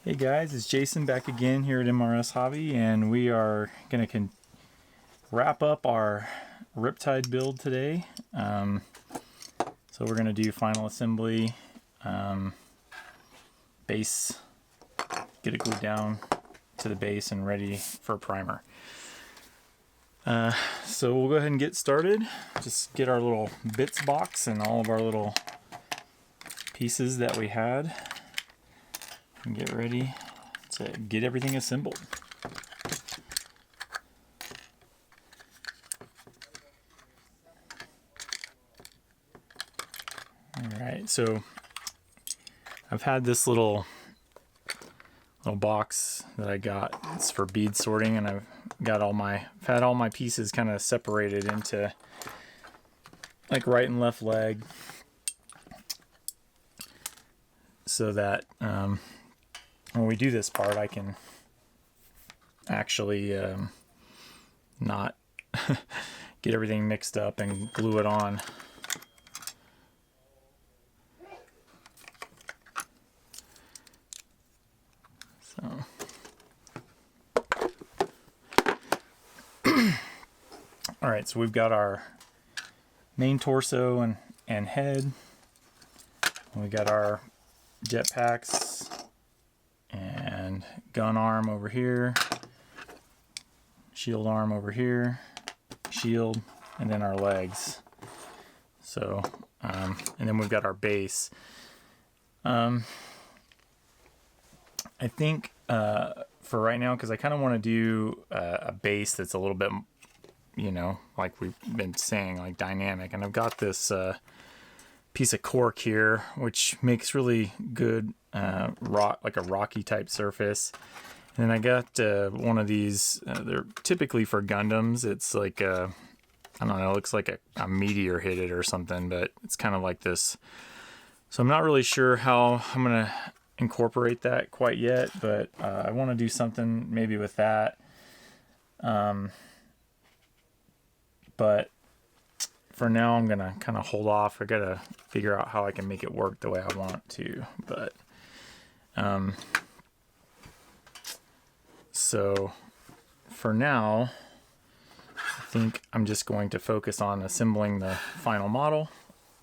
Hey guys, it's Jason back again here at MRS Hobby, and we are going to wrap up our Riptide build today. So we're going to do final assembly, base, get it glued down to the base and ready for primer. So we'll go ahead and get started. Just get our little bits box and all of our little pieces that we had. And get ready to get everything assembled. Alright, so I've had this little box that I got. It's for bead sorting, and I've had all my pieces kind of separated into like right and left leg, so that when we do this part, I can actually not get everything mixed up and glue it on. So, all right, so we've got our main torso and head. We got our jetpacks and gun arm over here, shield arm over here, shield, and then our legs. So, and then we've got our base. I think for right now, because I kind of want to do a base that's a little bit, you know, like we've been saying, like dynamic. And I've got this piece of cork here, which makes really good rock, like a rocky type surface. And then I got one of these. They're typically for Gundams. It's like I don't know, it looks like a meteor hit it or something, but it's kind of like this. So I'm not really sure how I'm gonna incorporate that quite yet, but I want to do something maybe with that. But for now, I'm gonna kind of hold off. I gotta figure out how I can make it work the way I want to. But so for now, I think I'm just going to focus on assembling the final model,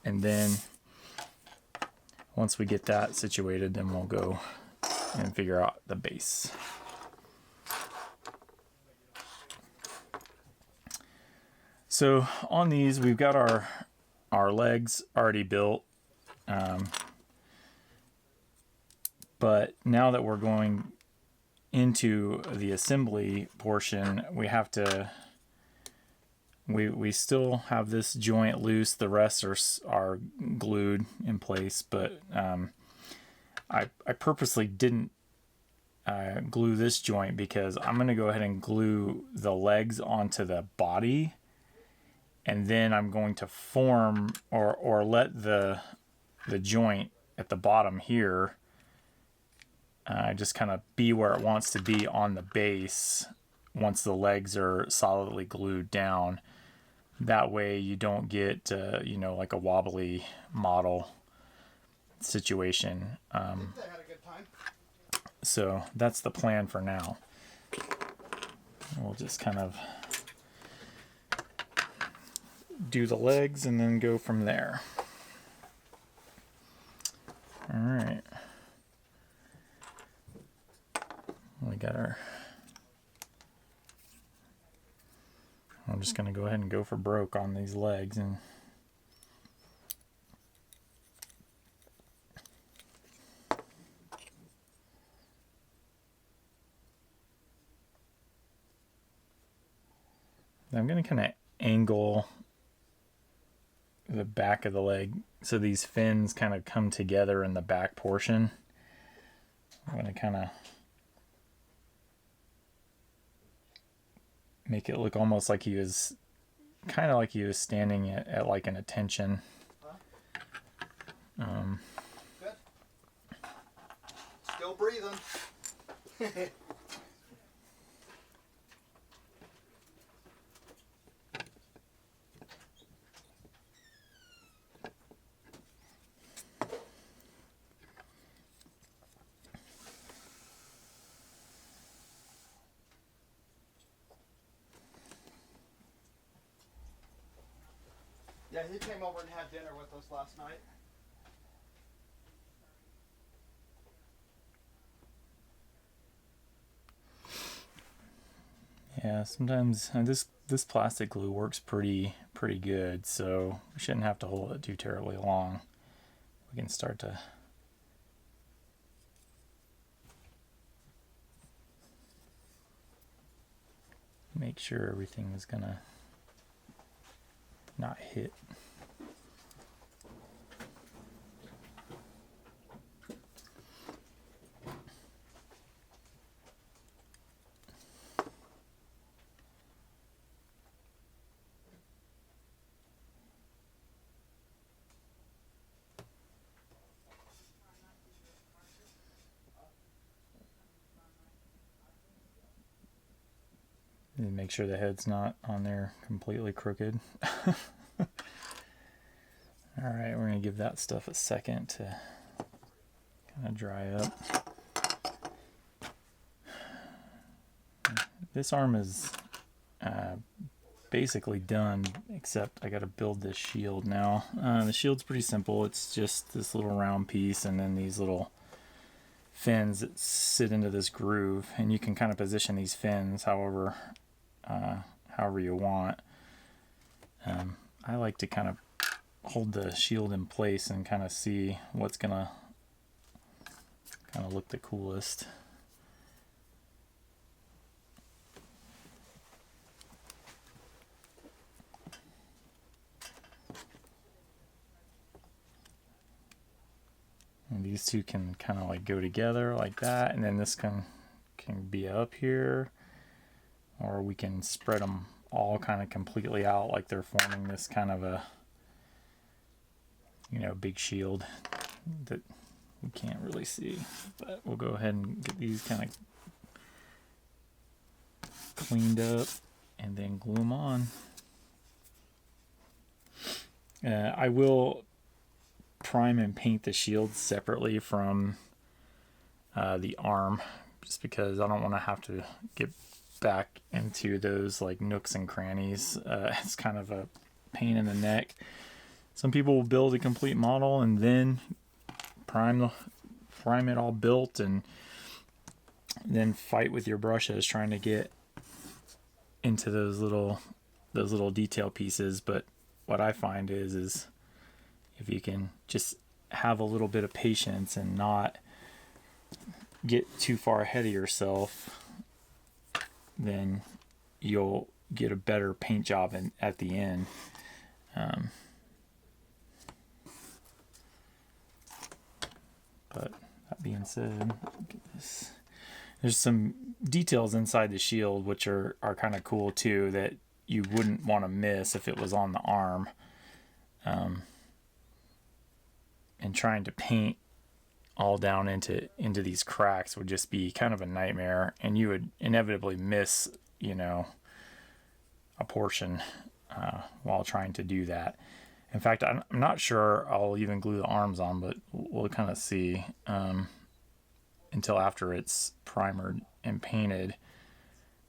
and then once we get that situated, then we'll go and figure out the base. So on these, we've got our legs already built, but now that we're going into the assembly portion, we have to, we still have this joint loose. The rest are glued in place, but I purposely didn't glue this joint because I'm going to go ahead and glue the legs onto the body, and then I'm going to form or let the joint at the bottom here just kind of be where it wants to be on the base once the legs are solidly glued down. That way you don't get you know, like a wobbly model situation. So that's the plan for now. We'll just kind of do the legs and then go from there. All right. We got our, I'm just going to go ahead and go for broke on these legs, and I'm going to kind of angle the back of the leg so these fins kind of come together in the back portion. I'm going to kind of make it look almost like he was kind of like he was standing at like an attention. Good. Still breathing. Yeah, he came over and had dinner with us last night. Yeah, sometimes this plastic glue works pretty good, so we shouldn't have to hold it too terribly long. We can start to make sure everything is gonna not hit. And make sure the head's not on there completely crooked. Alright, we're going to give that stuff a second to kind of dry up. This arm is basically done, except I got to build this shield now. The shield's pretty simple. It's just this little round piece and then these little fins that sit into this groove, and you can kind of position these fins however you want. I like to kind of hold the shield in place and kind of see what's gonna kind of look the coolest. And these two can kind of like go together like that, and then this can be up here, or we can spread them all kind of completely out like they're forming this kind of a, you know, big shield that we can't really see. But we'll go ahead and get these kind of cleaned up and then glue them on. I will prime and paint the shield separately from the arm, just because I don't want to have to get back into those like nooks and crannies. It's kind of a pain in the neck. Some people will build a complete model and then prime it all built, and then fight with your brushes trying to get into those little detail pieces. But what I find is if you can just have a little bit of patience and not get too far ahead of yourself, then you'll get a better paint job at the end. But that being said, look at this. There's some details inside the shield which are kind of cool too, that you wouldn't want to miss if it was on the arm. And trying to paint all down into these cracks would just be kind of a nightmare, and you would inevitably miss, you know, a portion while trying to do that. In fact, I'm not sure I'll even glue the arms on, but we'll kind of see until after it's primered and painted,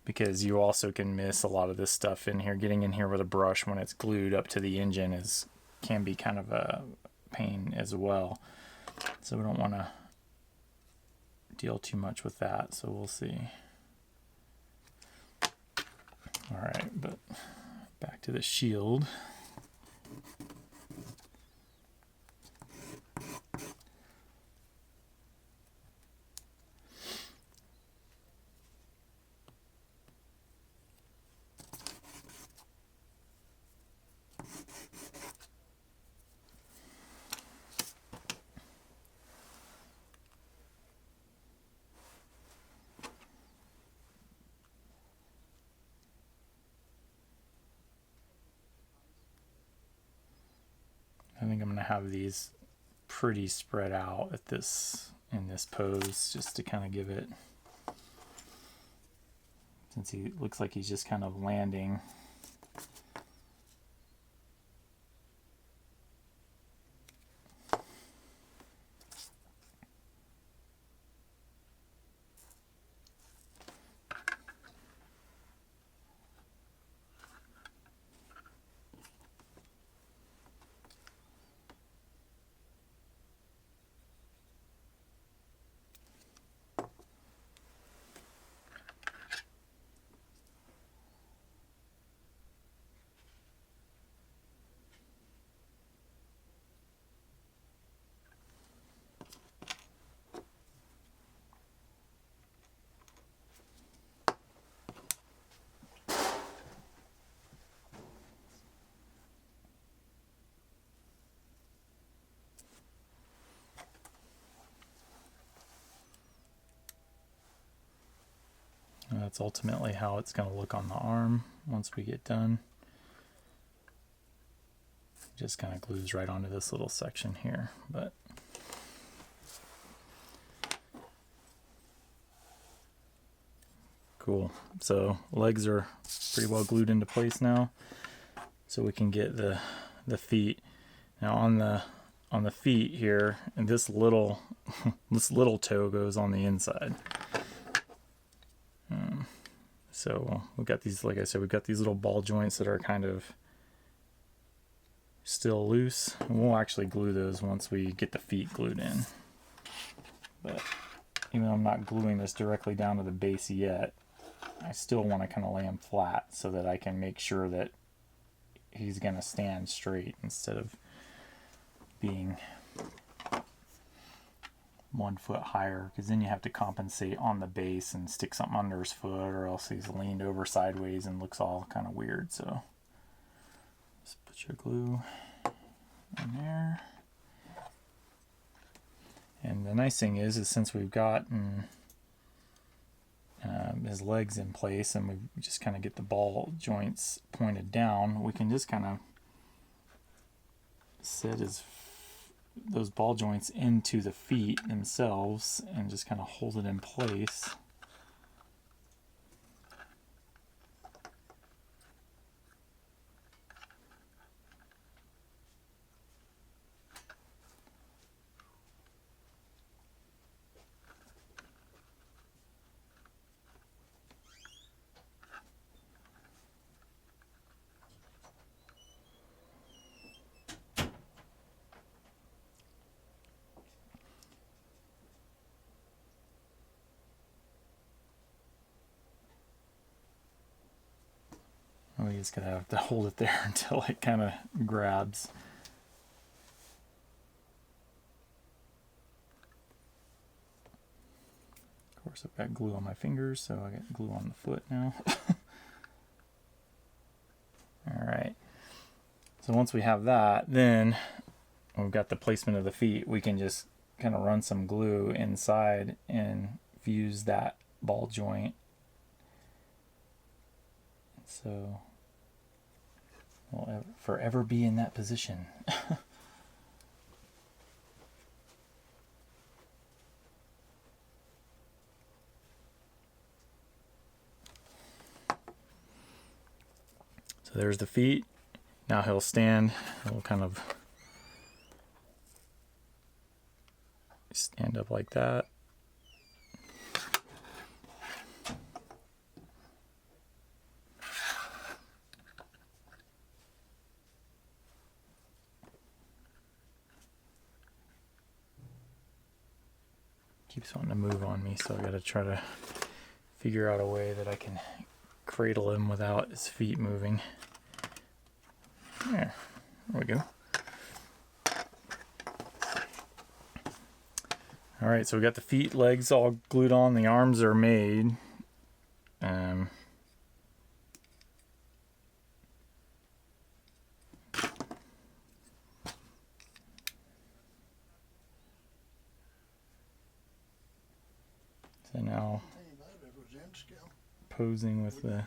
because you also can miss a lot of this stuff in here. Getting in here with a brush when it's glued up to the engine can be kind of a pain as well. So we don't want to deal too much with that, so we'll see. Alright, but back to the shield. I think I'm going to have these pretty spread out in this pose, just to kind of give it, since he looks like he's just kind of landing. And that's ultimately how it's going to look on the arm once we get done. Just kind of glues right onto this little section here, but cool. So legs are pretty well glued into place now, so we can get the feet. Now on the feet here, and this little this little toe goes on the inside. So we've got these, like I said, we've got these little ball joints that are kind of still loose, and we'll actually glue those once we get the feet glued in. But even though I'm not gluing this directly down to the base yet, I still want to kind of lay him flat so that I can make sure that he's going to stand straight instead of being 1 foot higher, because then you have to compensate on the base and stick something under his foot, or else he's leaned over sideways and looks all kind of weird. So just put your glue in there. And the nice thing is since we've gotten his legs in place and we just kind of get the ball joints pointed down, we can just kind of set those ball joints into the feet themselves and just kind of hold it in place. We just gotta have to hold it there until it kind of grabs. Of course, I've got glue on my fingers, so I got glue on the foot now. All right. So once we have that, then we've got the placement of the feet. We can just kind of run some glue inside and fuse that ball joint. So we'll forever be in that position. So there's the feet. Now he'll stand. He'll kind of stand up like that. Keeps wanting to move on me, so I gotta try to figure out a way that I can cradle him without his feet moving. There we go. All right, so we got the feet, legs all glued on. The arms are made. So now posing with the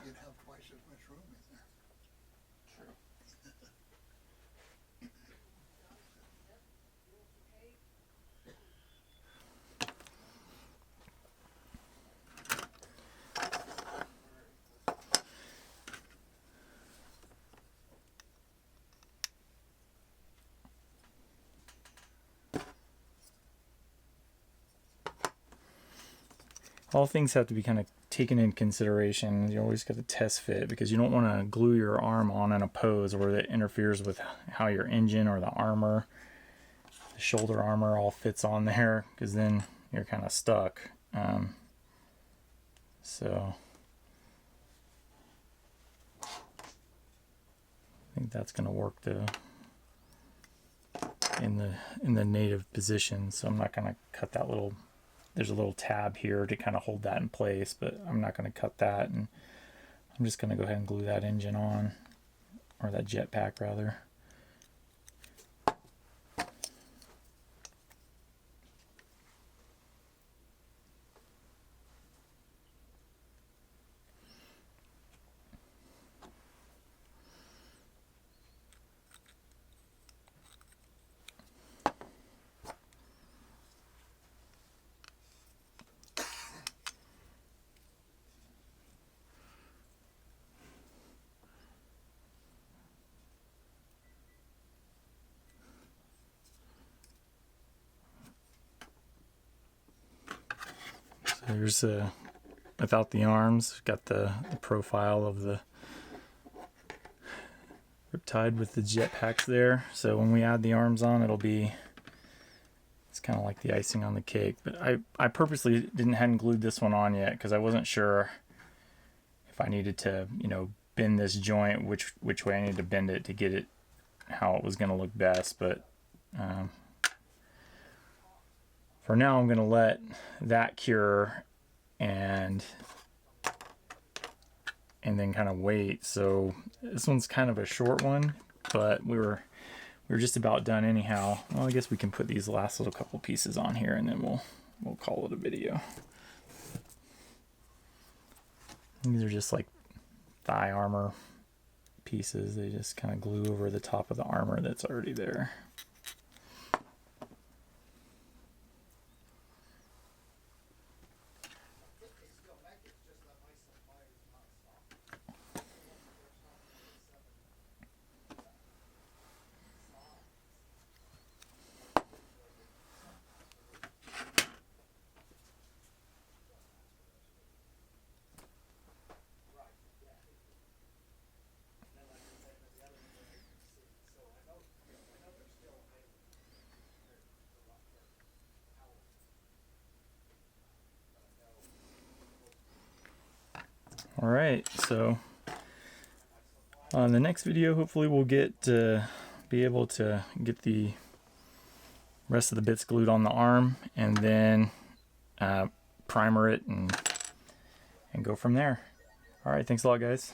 all things have to be kind of taken in consideration. You always got to test fit, because you don't want to glue your arm on in a pose where that interferes with how your engine or the armor, the shoulder armor, all fits on there, because then you're kind of stuck. So I think that's going to work in the native position. So I'm not going to cut that little. There's a little tab here to kind of hold that in place, but I'm not going to cut that, and I'm just going to go ahead and glue that engine on, or that jetpack rather. there's without the arms, got the profile of the Riptide with the jetpacks there. So when we add the arms on, it's kind of like the icing on the cake. But I purposely hadn't glued this one on yet because I wasn't sure if I needed to, you know, bend this joint, which way I needed to bend it to get it how it was going to look best. But for now, I'm going to let that cure and then kind of wait. So this one's kind of a short one, but we were just about done anyhow. Well, I guess we can put these last little couple pieces on here and then we'll call it a video. These are just like thigh armor pieces. They just kind of glue over the top of the armor that's already there. All right, so on the next video, hopefully we'll be able to get the rest of the bits glued on the arm and then primer it and go from there. All right, thanks a lot, guys.